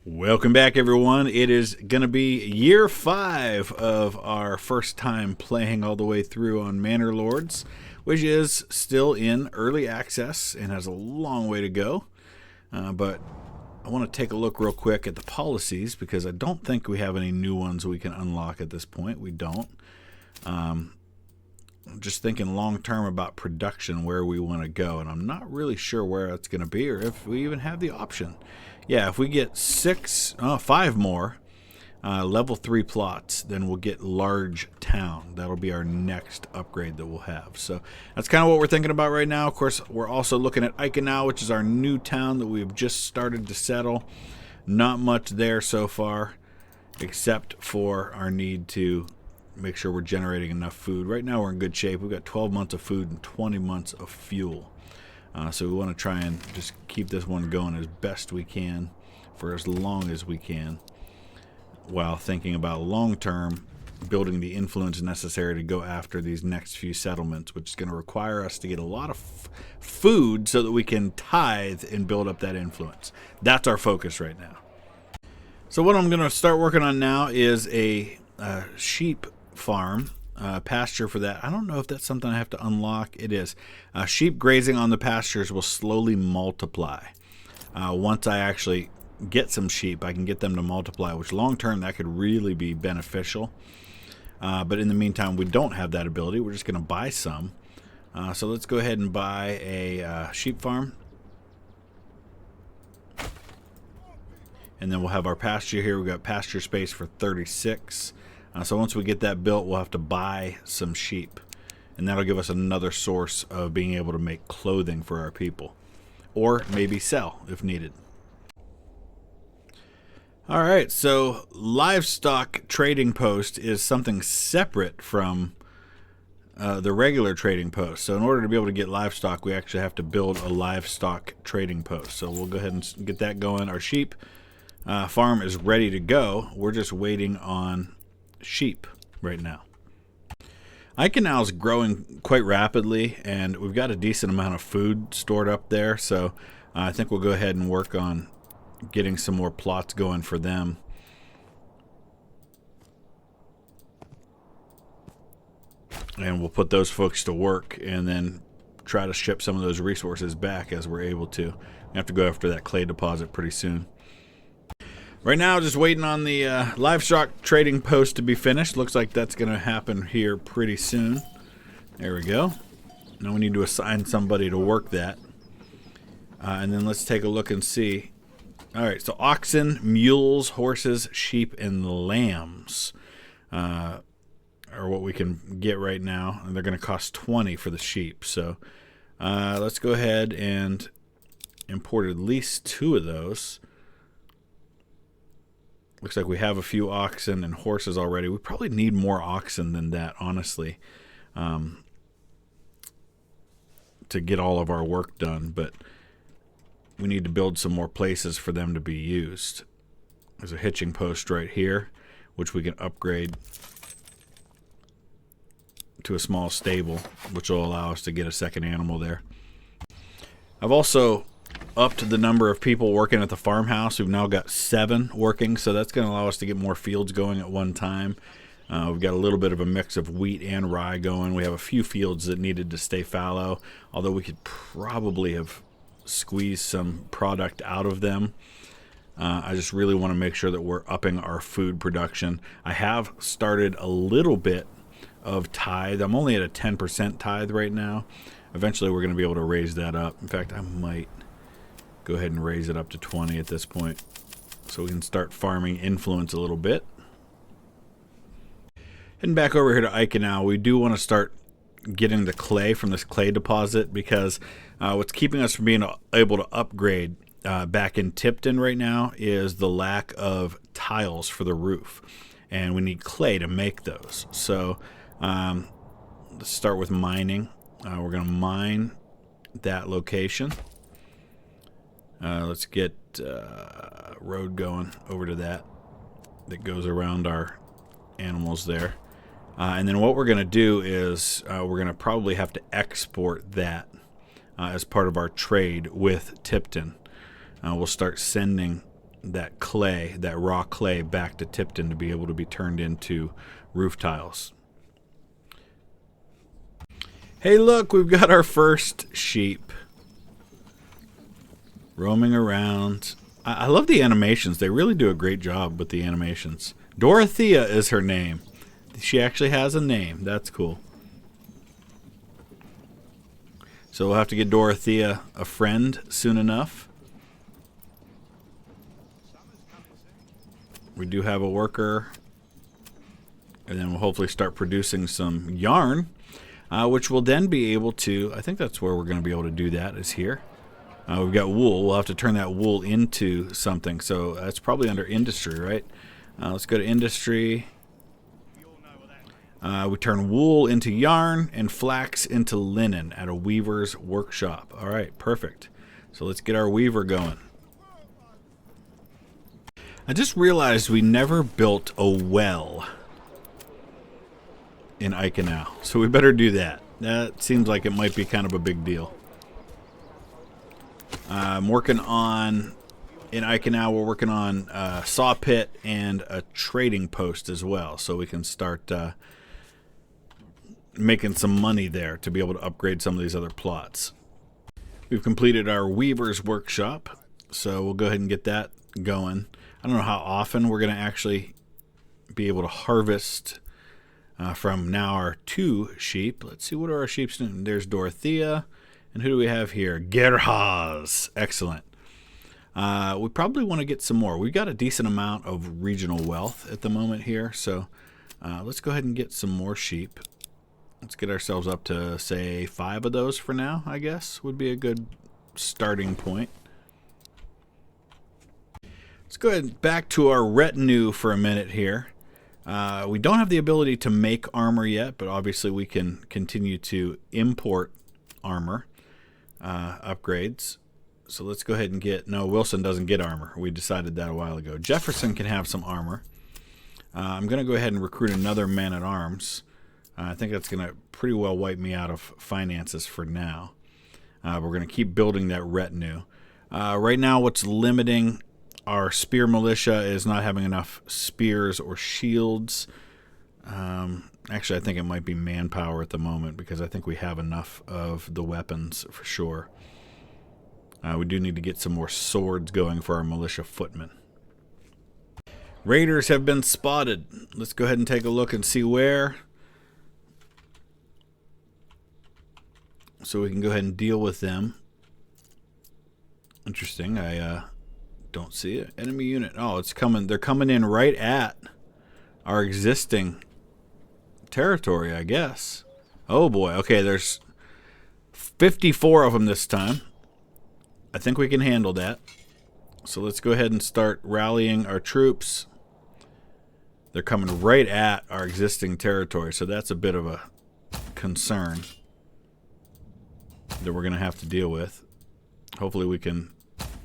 Welcome back, everyone. It is going to be year 5 of our first time playing all the way through on Manor Lords, which is still in early access and has a long way to go. But I want to take a look real quick at the policies because I don't think we have any new ones we can unlock at this point. We don't. I'm just thinking long term about production, where we want to go, and I'm not really sure where that's going to be or if we even have the option. Yeah, if we get 5 more level 3 plots, then we'll get large town. That'll be our next upgrade that we'll have. So that's kind of what we're thinking about right now. Of course, we're also looking at Eikenau, which is our new town that we've just started to settle. Not much there so far, except for our need to make sure we're generating enough food. Right now we're in good shape. We've got 12 months of food and 20 months of fuel. So we want to try and just keep this one going as best we can for as long as we can, while thinking about long-term building the influence necessary to go after these next few settlements, which is going to require us to get a lot of food so that we can tithe and build up that influence. That's our focus right now. So what I'm going to start working on now is a sheep farm. Pasture for that. I don't know if that's something I have to unlock. It is. Sheep grazing on the pastures will slowly multiply. Once I actually get some sheep, I can get them to multiply, which long term that could really be beneficial. But in the meantime, we don't have that ability. We're just going to buy some. So let's go ahead and buy a sheep farm. And then we'll have our pasture here. We've got pasture space for 36. So once we get that built, we'll have to buy some sheep. And that'll give us another source of being able to make clothing for our people. Or maybe sell if needed. Alright, so livestock trading post is something separate from the regular trading post. So in order to be able to get livestock, we actually have to build a livestock trading post. So we'll go ahead and get that going. Our sheep farm is ready to go. We're just waiting on sheep right now. Eikenau is growing quite rapidly, and we've got a decent amount of food stored up there, so I think we'll go ahead and work on getting some more plots going for them. And we'll put those folks to work and then try to ship some of those resources back as we're able to. We have to go after that clay deposit pretty soon. Right now, just waiting on the livestock trading post to be finished. Looks like that's going to happen here pretty soon. There we go. Now we need to assign somebody to work that. And then let's take a look and see. All right, so oxen, mules, horses, sheep, and lambs are what we can get right now. And they're going to cost 20 for the sheep. So let's go ahead and import at least 2 of those. Looks like we have a few oxen and horses already. We probably need more oxen than that, honestly, to get all of our work done. But we need to build some more places for them to be used. There's a hitching post right here, which we can upgrade to a small stable, which will allow us to get a second animal there. I've also upped the number of people working at the farmhouse. We've now got 7 working, so that's going to allow us to get more fields going at one time. We've got a little bit of a mix of wheat and rye going. We have a few fields that needed to stay fallow, although we could probably have squeezed some product out of them. I just really want to make sure that we're upping our food production. I have started a little bit of tithe. I'm only at a 10% tithe right now. Eventually we're going to be able to raise that up. In fact, I might go ahead and raise it up to 20 at this point so we can start farming influence a little bit. Heading back over here to Eikenau, we do want to start getting the clay from this clay deposit because what's keeping us from being able to upgrade back in Tipton right now is the lack of tiles for the roof, and we need clay to make those. So let's start with mining. We're going to mine that location. Let's get a road going over to that goes around our animals there. And then what we're going to do is we're going to probably have to export that as part of our trade with Tipton. We'll start sending that clay, that raw clay, back to Tipton to be able to be turned into roof tiles. Hey, look, we've got our first sheep roaming around. I love the animations. They really do a great job with the animations. Dorothea is her name. She actually has a name. That's cool. So we'll have to get Dorothea a friend soon enough. We do have a worker. And then we'll hopefully start producing some yarn, which will then be able to, I think that's where we're going to be able to do that, is here. We've got wool. We'll have to turn that wool into something. So that's probably under industry, right? Let's go to industry. We turn wool into yarn and flax into linen at a weaver's workshop. All right, perfect. So let's get our weaver going. I just realized we never built a well in Eichenau, so we better do that. That seems like it might be kind of a big deal. I'm working on, in Eichenau, we're working on a saw pit and a trading post as well, so we can start making some money there to be able to upgrade some of these other plots. We've completed our weaver's workshop, so we'll go ahead and get that going. I don't know how often we're going to actually be able to harvest from now our 2 sheep. Let's see, what are our sheep doing? There's Dorothea. And who do we have here? Gerhaz. Excellent. We probably want to get some more. We've got a decent amount of regional wealth at the moment here. So let's go ahead and get some more sheep. Let's get ourselves up to, say, 5 of those for now, I guess, would be a good starting point. Let's go ahead back to our retinue for a minute here. We don't have the ability to make armor yet, but obviously we can continue to import armor upgrades. So let's go ahead and get... No, Wilson doesn't get armor. We decided that a while ago. Jefferson can have some armor. I'm going to go ahead and recruit another man-at-arms. I think that's going to pretty well wipe me out of finances for now. We're going to keep building that retinue. Right now, what's limiting our spear militia is not having enough spears or shields. Actually, I think it might be manpower at the moment because I think we have enough of the weapons for sure. We do need to get some more swords going for our militia footmen. Raiders have been spotted. Let's go ahead and take a look and see where. So we can go ahead and deal with them. Interesting. I don't see it. Enemy unit. Oh, it's coming. They're coming in right at our existing territory, I guess. Oh boy. Okay, there's 54 of them this time. I think we can handle that. So let's go ahead and start rallying our troops. They're coming right at our existing territory, so that's a bit of a concern that we're going to have to deal with. Hopefully we can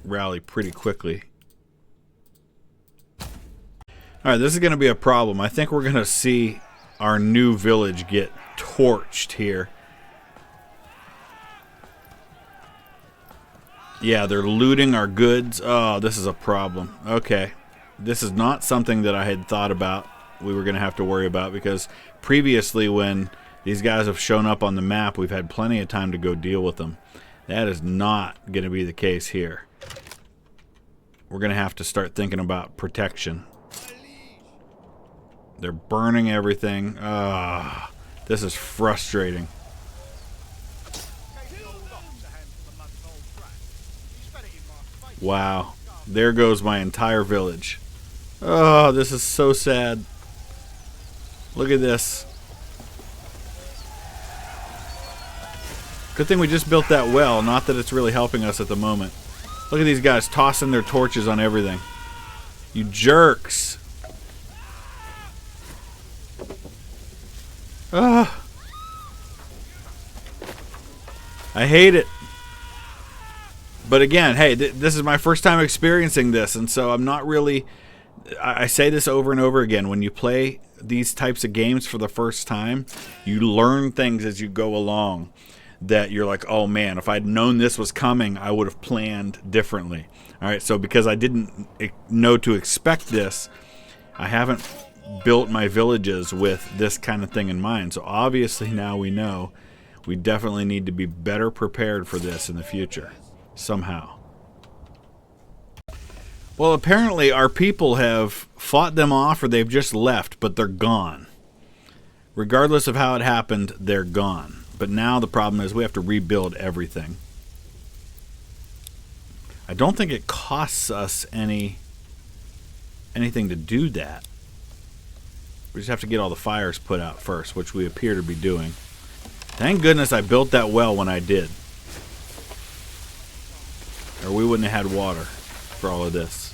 rally pretty quickly. Alright, this is going to be a problem. I think we're going to see our new village get torched here. Yeah, they're looting our goods. Oh, this is a problem. Okay. This is not something that I had thought about we were going to have to worry about, because previously when these guys have shown up on the map, we've had plenty of time to go deal with them. That is not going to be the case here. We're going to have to start thinking about protection. They're burning everything. This is frustrating. Wow. There goes my entire village. Oh, this is so sad. Look at this. Good thing we just built that well. Not that it's really helping us at the moment. Look at these guys tossing their torches on everything. You jerks. I hate it. But again, hey, this is my first time experiencing this, and so I'm not really... I say this over and over again. When you play these types of games for the first time, you learn things as you go along. that you're like, oh man, if I'd known this was coming, I would have planned differently. All right, so because I didn't know to expect this, I haven't built my villages with this kind of thing in mind. So obviously now we know we definitely need to be better prepared for this in the future, somehow. Well, apparently our people have fought them off, or they've just left, but they're gone. Regardless of how it happened, they're gone. But now the problem is we have to rebuild everything. I don't think it costs us anything to do that. We just have to get all the fires put out first, which we appear to be doing. Thank goodness I built that well when I did, or we wouldn't have had water for all of this.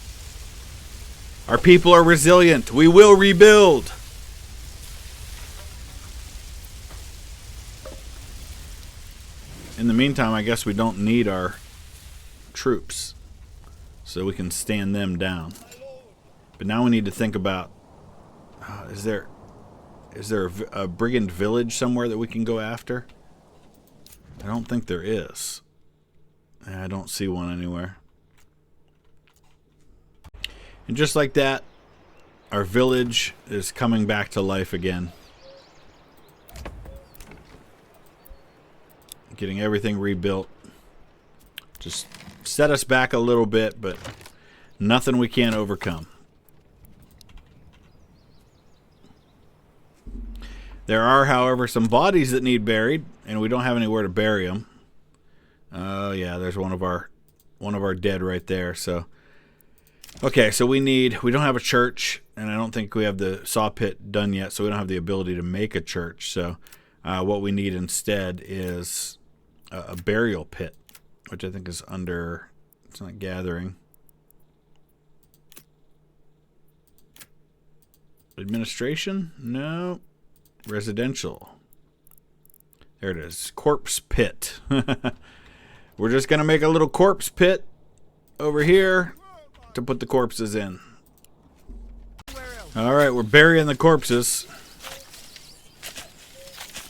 Our people are resilient. We will rebuild. In the meantime, I guess we don't need our troops, so we can stand them down. But now we need to think about, is there a brigand village somewhere that we can go after? I don't think there is. I don't see one anywhere. And just like that, our village is coming back to life again. Getting everything rebuilt. Just set us back a little bit, but nothing we can't overcome. There are, however, some bodies that need buried, and we don't have anywhere to bury them. Oh yeah, there's one of our dead right there. So, okay, so we don't have a church, and I don't think we have the saw pit done yet, so we don't have the ability to make a church. So, what we need instead is a burial pit, which I think is under. It's not gathering. Administration? No. Residential. There it is. Corpse pit. We're just going to make a little corpse pit over here to put the corpses in. Alright, we're burying the corpses.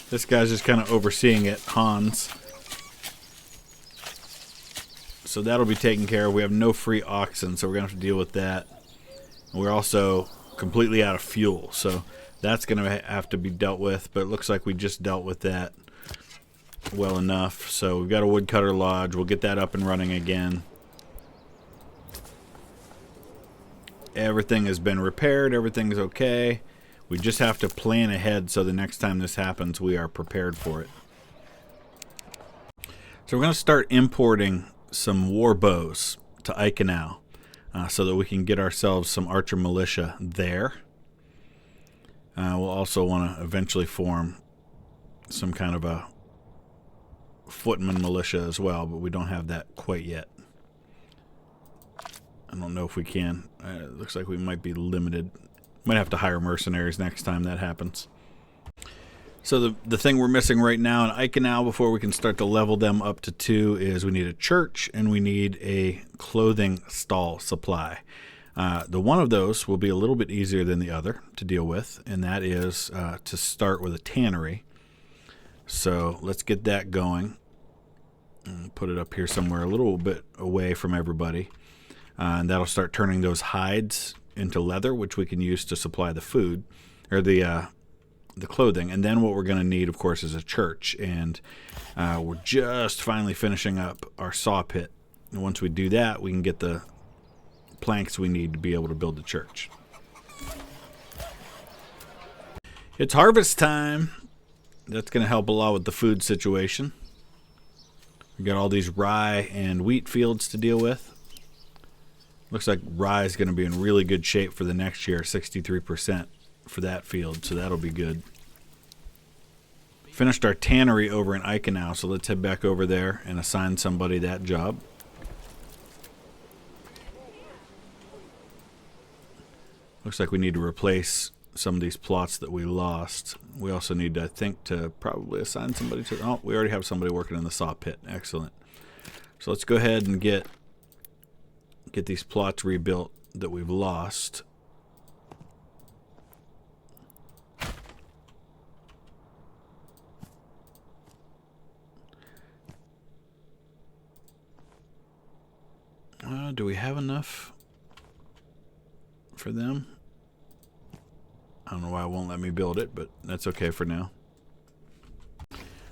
This guy's just kind of overseeing it, Hans. So that'll be taken care of. We have no free oxen, so we're going to have to deal with that. And we're also completely out of fuel, so that's going to have to be dealt with, but it looks like we just dealt with that well enough. So we've got a woodcutter lodge. We'll get that up and running again. Everything has been repaired. Everything's okay. We just have to plan ahead so the next time this happens, we are prepared for it. So we're going to start importing some war bows to Eichenau so that we can get ourselves some archer militia there. We'll also want to eventually form some kind of a footman militia as well, but we don't have that quite yet. I don't know if we can. It looks like we might be limited. Might have to hire mercenaries next time that happens. So the thing we're missing right now in Eichenau before we can start to level them up to 2 is we need a church and we need a clothing stall supply. The one of those will be a little bit easier than the other to deal with, and that is to start with a tannery. So let's get that going. And put it up here somewhere a little bit away from everybody. And that'll start turning those hides into leather, which we can use to supply the food, or the clothing. And then what we're going to need, of course, is a church. And we're just finally finishing up our saw pit. And once we do that, we can get the planks we need to be able to build the church. It's harvest time. That's going to help a lot with the food situation. We got all these rye and wheat fields to deal with. Looks like rye is going to be in really good shape for the next year, 63% for that field, so that'll be good. Finished our tannery over in Eichenau, so let's head back over there and assign somebody that job. Looks like we need to replace some of these plots that we lost. We also need, I think, to probably assign somebody to... Oh, we already have somebody working in the saw pit. Excellent. So let's go ahead and get these plots rebuilt that we've lost. Do we have enough for them? I don't know why it won't let me build it, but that's okay for now.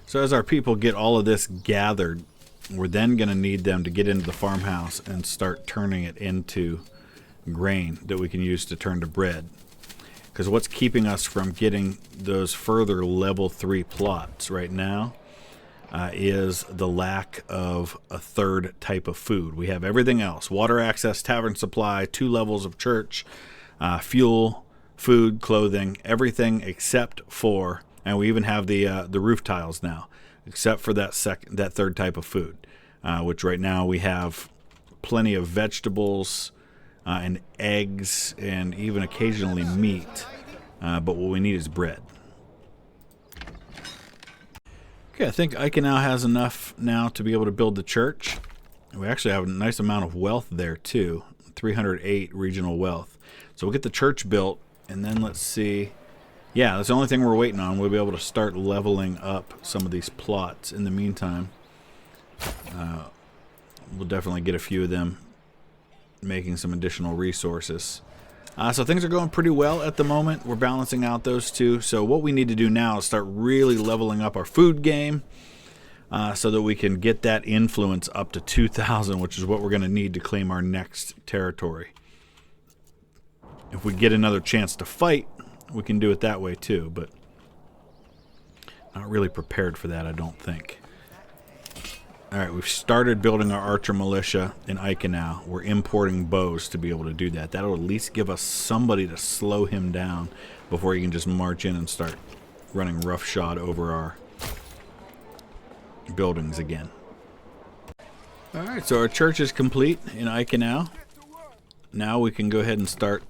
So as our people get all of this gathered, we're then going to need them to get into the farmhouse and start turning it into grain that we can use to turn to bread. Because what's keeping us from getting those further level 3 plots right now is the lack of a third type of food. We have everything else: water access, tavern supply, 2 levels of church, fuel, food, clothing, everything except for, and we even have the roof tiles now, except for that third type of food, which right now we have plenty of vegetables and eggs and even occasionally meat, but what we need is bread. Okay, I think Ike now has enough now to be able to build the church. We actually have a nice amount of wealth there too, 308 regional wealth. So we'll get the church built, and then let's see. Yeah, that's the only thing we're waiting on. We'll be able to start leveling up some of these plots. In the meantime, we'll definitely get a few of them making some additional resources. So things are going pretty well at the moment. We're balancing out those two. So what we need to do now is start really leveling up our food game so that we can get that influence up to 2,000, which is what we're going to need to claim our next territory. If we get another chance to fight, we can do it that way too, but not really prepared for that, I don't think. Alright, we've started building our archer militia in Ike now. We're importing bows to be able to do that. That'll at least give us somebody to slow him down before he can just march in and start running roughshod over our buildings again. Alright, so our church is complete in Ike now. Now we can go ahead and start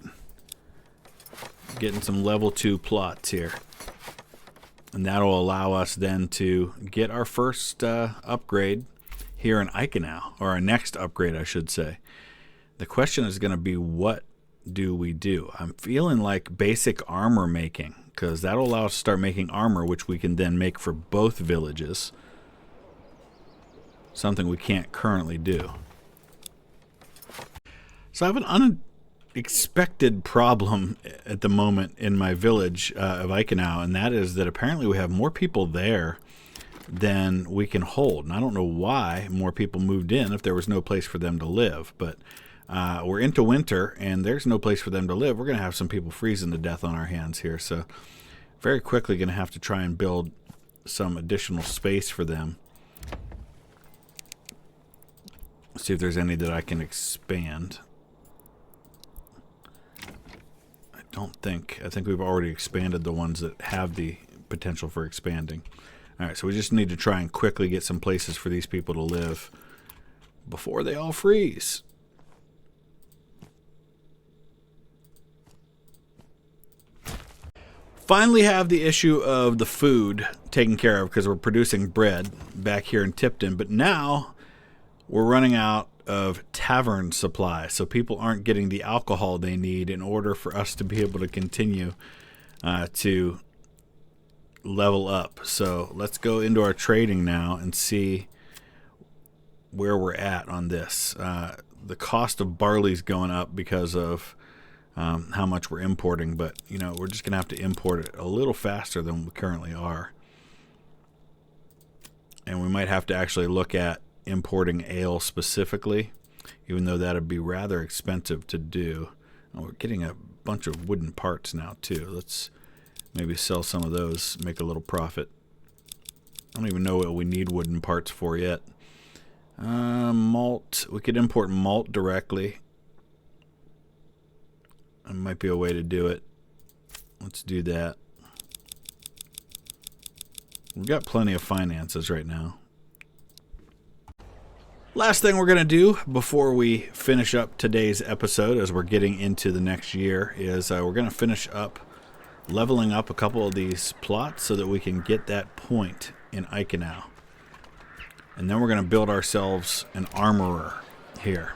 getting some level 2 plots here. And that'll allow us then to get our first upgrade here in Ike now, or our next upgrade, I should say. The question is going to be, what do we do? I'm feeling like basic armor making, because that'll allow us to start making armor, which we can then make for both villages. Something we can't currently do. So I have an unexpected problem at the moment in my village of Eichenau, and that is that apparently we have more people there than we can hold. And I don't know why more people moved in if there was no place for them to live, but we're into winter and there's no place for them to live. We're going to have some people freezing to death on our hands here, so very quickly going to have to try and build some additional space for them. See if there's any that I can expand. I think we've already expanded the ones that have the potential for expanding. Alright, so we just need to try and quickly get some places for these people to live before they all freeze. Finally have the issue of the food taken care of because we're producing bread back here in Tipton, but now we're running out of tavern supply, so people aren't getting the alcohol they need in order for us to be able to continue to level up. So let's go into our trading now and see where we're at on this. The cost of barley's going up because of how much we're importing, but you know, we're just gonna have to import it a little faster than we currently are, and we might have to actually look at importing ale specifically, even though that'd be rather expensive to do. And we're getting a bunch of wooden parts now too. Let's maybe sell some of those, make a little profit. I don't even know what we need wooden parts for yet. Malt, we could import malt directly. That might be a way to do it. Let's do that. We've got plenty of finances right now. Last thing we're going to do before we finish up today's episode, as we're getting into the next year, is we're going to finish up leveling up a couple of these plots so that we can get that point in Eichenau. And then we're going to build ourselves an armorer here.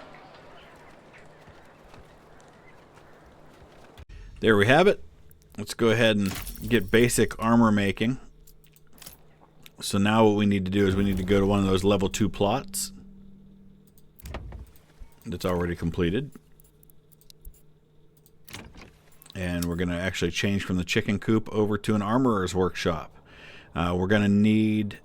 There we have it. Let's go ahead and get basic armor making. So now what we need to do is we need to go to one of those level 2 plots. that's already completed. And we're going to actually change from the chicken coop over to an armorer's workshop. We're going to need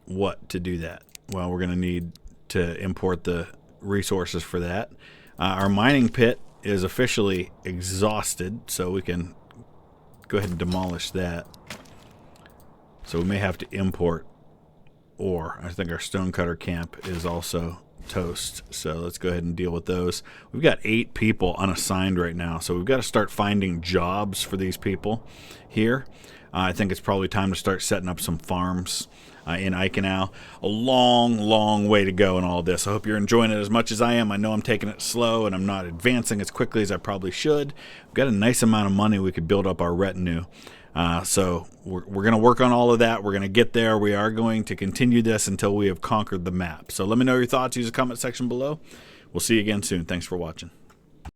what to do that? Well, we're going to need to import the resources for that. Our mining pit is officially exhausted, so we can go ahead and demolish that. So we may have to import ore. I think our stonecutter camp is also toast, so let's go ahead and deal with those. We've got 8 people unassigned right now, so we've got to start finding jobs for these people here. I think it's probably time to start setting up some farms in Eichenau. A long way to go in all this. I hope you're enjoying it as much as I am. I know I'm taking it slow and I'm not advancing as quickly as I probably should. We've got a nice amount of money we could build up our retinue. So we're going to work on all of that. We're going to get there. We are going to continue this until we have conquered the map. So let me know your thoughts. Use the comment section below. We'll see you again soon. Thanks for watching.